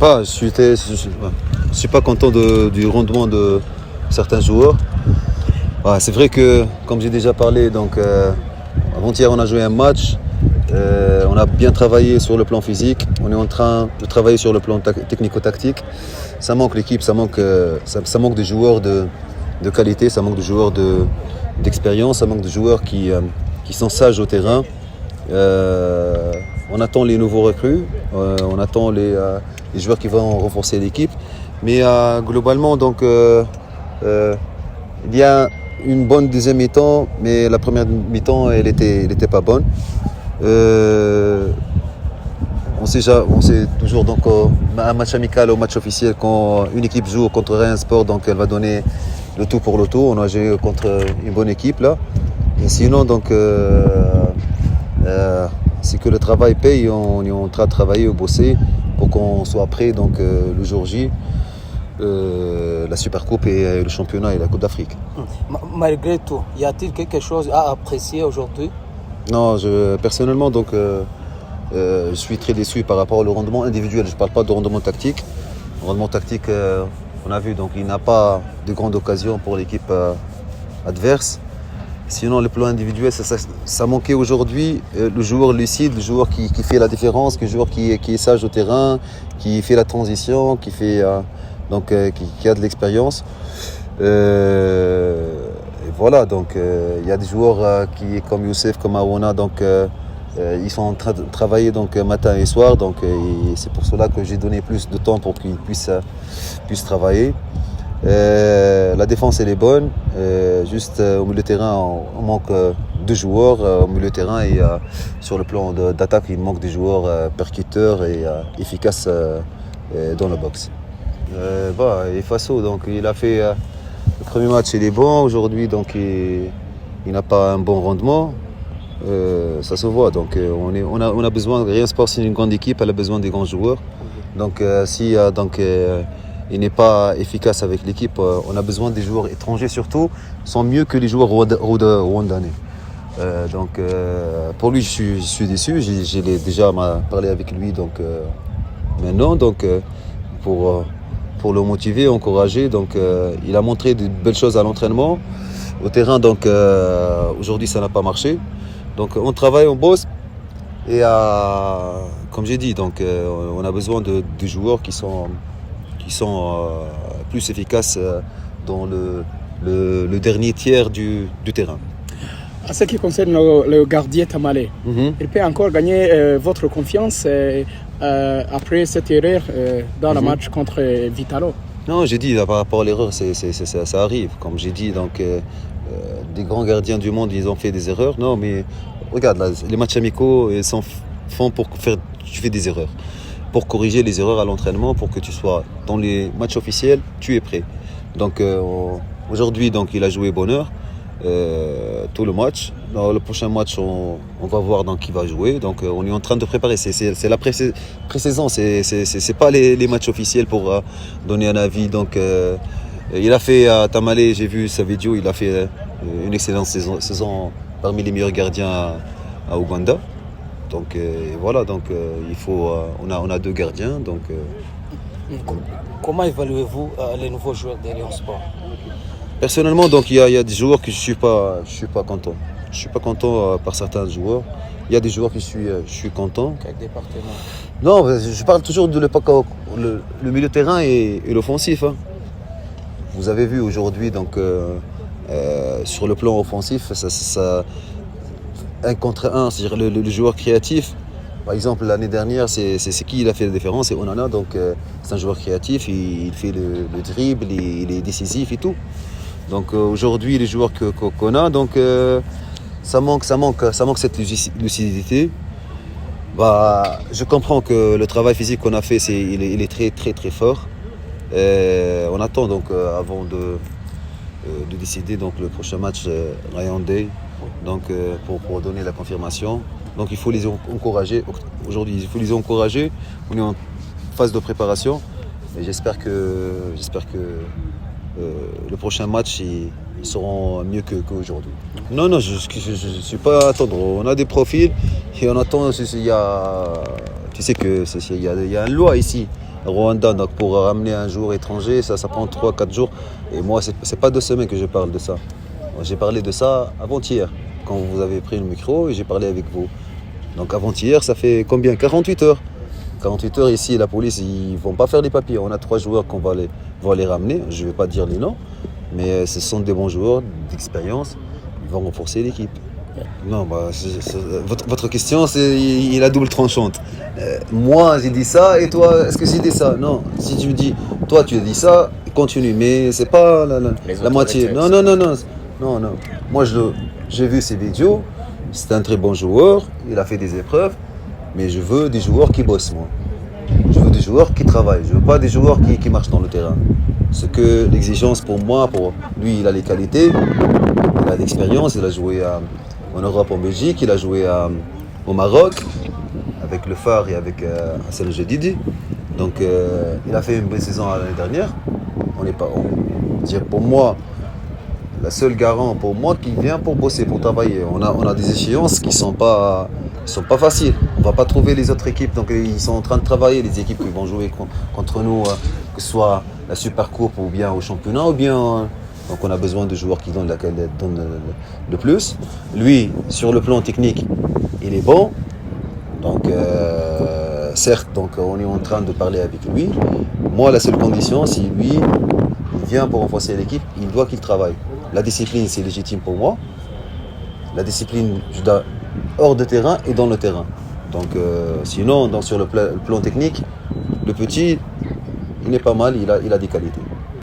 Je suis pas content du rendement de certains joueurs. C'est vrai que, comme j'ai déjà parlé, donc avant-hier on a joué un match. On a bien travaillé sur le plan physique. On est en train de travailler sur le plan technico-tactique. Ça manque l'équipe, ça manque de joueurs de qualité, ça manque de joueurs d'expérience, ça manque de joueurs qui sont sages au terrain. On attend les nouveaux recrues, on attend les joueurs qui vont renforcer l'équipe. Mais globalement, donc, il y a une bonne deuxième mi-temps, mais la première mi-temps, elle était pas bonne. On sait toujours donc un match amical au match officiel quand une équipe joue contre un sport, donc elle va donner le tout pour le tout. On a joué contre une bonne équipe là. Et sinon donc c'est que le travail paye. On est en train de travailler, de bosser pour qu'on soit prêt donc le jour J. La Supercoupe et le championnat et la Coupe d'Afrique. Malgré tout, y a-t-il quelque chose à apprécier aujourd'hui? Non, personnellement, donc, je suis très déçu par rapport au rendement individuel. Je ne parle pas de rendement tactique. Le rendement tactique, on a vu, donc, il n'a pas de grande occasion pour l'équipe adverse. Sinon, le plan individuel, ça manquait aujourd'hui. Le joueur lucide, le joueur qui fait la différence, le joueur qui est sage au terrain, qui fait la transition, qui a de l'expérience. Et voilà, donc il y a des joueurs comme Youssef, comme Aouna, donc ils sont en train de travailler donc matin et soir, donc c'est pour cela que j'ai donné plus de temps pour qu'ils puissent travailler. La défense elle est bonne, juste au milieu de terrain on manque de joueurs au milieu de terrain et sur le plan d'attaque il manque des joueurs percuteurs et efficaces dans la boxe. Et Faso, donc il a fait le premier match, il est bon. Aujourd'hui, donc il n'a pas un bon rendement. Ça se voit. Donc on a besoin. Rien Sport, c'est une grande équipe. Elle a besoin des grands joueurs. Donc si il n'est pas efficace avec l'équipe, on a besoin des joueurs étrangers surtout. Sont mieux que les joueurs rwandanais. Donc pour lui, je suis déçu. J'ai déjà parlé avec lui. Donc maintenant, donc pour le motiver, encourager. Donc, il a montré de belles choses à l'entraînement. Au terrain, donc, aujourd'hui, ça n'a pas marché. Donc, on travaille, on bosse. Et comme j'ai dit, donc, on a besoin de joueurs qui sont plus efficaces dans le dernier tiers du terrain. En ce qui concerne le gardien Tamale, il peut encore gagner votre confiance après cette erreur dans le match contre Vitalo? Non, j'ai dit, par rapport à l'erreur, ça arrive. Comme j'ai dit, donc, des grands gardiens du monde, ils ont fait des erreurs. Non, mais regarde, là, les matchs amicaux ils sont faits pour faire, tu fais des erreurs. Pour corriger les erreurs à l'entraînement, pour que tu sois dans les matchs officiels, tu es prêt. Donc, aujourd'hui, donc, il a joué bonheur. Tout le match. Dans le prochain match, on va voir dans qui va jouer. Donc, on est en train de préparer. C'est la pré-saison. C'est pas les matchs officiels pour donner un avis. Donc, il a fait à Tamale, j'ai vu sa vidéo, il a fait une excellente saison parmi les meilleurs gardiens à Ouganda. Donc, voilà. Donc, on a deux gardiens. Donc, comment évaluez-vous les nouveaux joueurs de Lyon Sport? Personnellement, donc il y a des joueurs que je suis pas content. Je suis pas content par certains joueurs. Il y a des joueurs que je suis content. Quel département? Non, je parle toujours de le milieu de terrain et l'offensif. Hein. Vous avez vu aujourd'hui donc sur le plan offensif, ça un contre un, c'est-à-dire le joueur créatif. Par exemple, l'année dernière, c'est qui il a fait la différence? C'est Onana, donc c'est un joueur créatif, il fait le dribble, il est décisif et tout. Donc aujourd'hui, les joueurs qu'on a, donc ça manque cette lucidité. Je comprends que le travail physique qu'on a fait, il est très très très fort. On attend donc avant de décider donc le prochain match Ryan Day, donc pour donner la confirmation. Donc il faut les encourager. Aujourd'hui, il faut les encourager. On est en phase de préparation. Et j'espère que le prochain match, ils seront mieux qu'aujourd'hui. Non, je ne suis pas à attendre. On a des profils et on attend. Tu sais qu'il y a une loi ici. Rwanda. Donc pour ramener un joueur étranger, ça prend 3-4 jours. Et moi, c'est pas 2 semaines que je parle de ça. Moi, j'ai parlé de ça avant-hier, quand vous avez pris le micro et j'ai parlé avec vous. Donc avant-hier, ça fait combien? 48 heures. 48 heures ici, la police, ils vont pas faire les papiers. On a 3 joueurs qu'on va les ramener. Je vais pas dire les noms, mais ce sont des bons joueurs d'expérience. Ils vont renforcer l'équipe. Non, votre question, il a double tranchante. Moi, j'ai dit ça, et toi, est-ce que j'ai dit ça? Non. Si tu me dis, toi, tu as dit ça, continue. Mais c'est pas la moitié. Non. Moi, j'ai vu ses vidéos. C'est un très bon joueur. Il a fait des épreuves. Mais je veux des joueurs qui bossent, moi. Je veux des joueurs qui travaillent. Je veux pas des joueurs qui marchent dans le terrain. Ce que l'exigence pour moi, pour lui, il a les qualités. Il a l'expérience. Il a joué en Europe, en Belgique. Il a joué au Maroc avec le Phare et avec Hassan Jedidi. Donc, il a fait une bonne saison l'année dernière. Pour moi, la seule garant pour moi qui vient pour bosser, pour travailler. On a des échéances qui sont pas faciles. On va pas trouver les autres équipes. Donc ils sont en train de travailler, les équipes qui vont jouer contre nous, que ce soit la Super Coupe ou bien au championnat ou bien. Donc on a besoin de joueurs qui donnent le plus. Lui, sur le plan technique, il est bon. Donc certes, donc on est en train de parler avec lui. Moi, la seule condition, si lui il vient pour renforcer l'équipe, il doit qu'il travaille. La discipline, c'est légitime pour moi. La discipline, je dois hors de terrain et dans le terrain. Donc, sinon, sur le plan technique, le petit, il est pas mal, il a des qualités.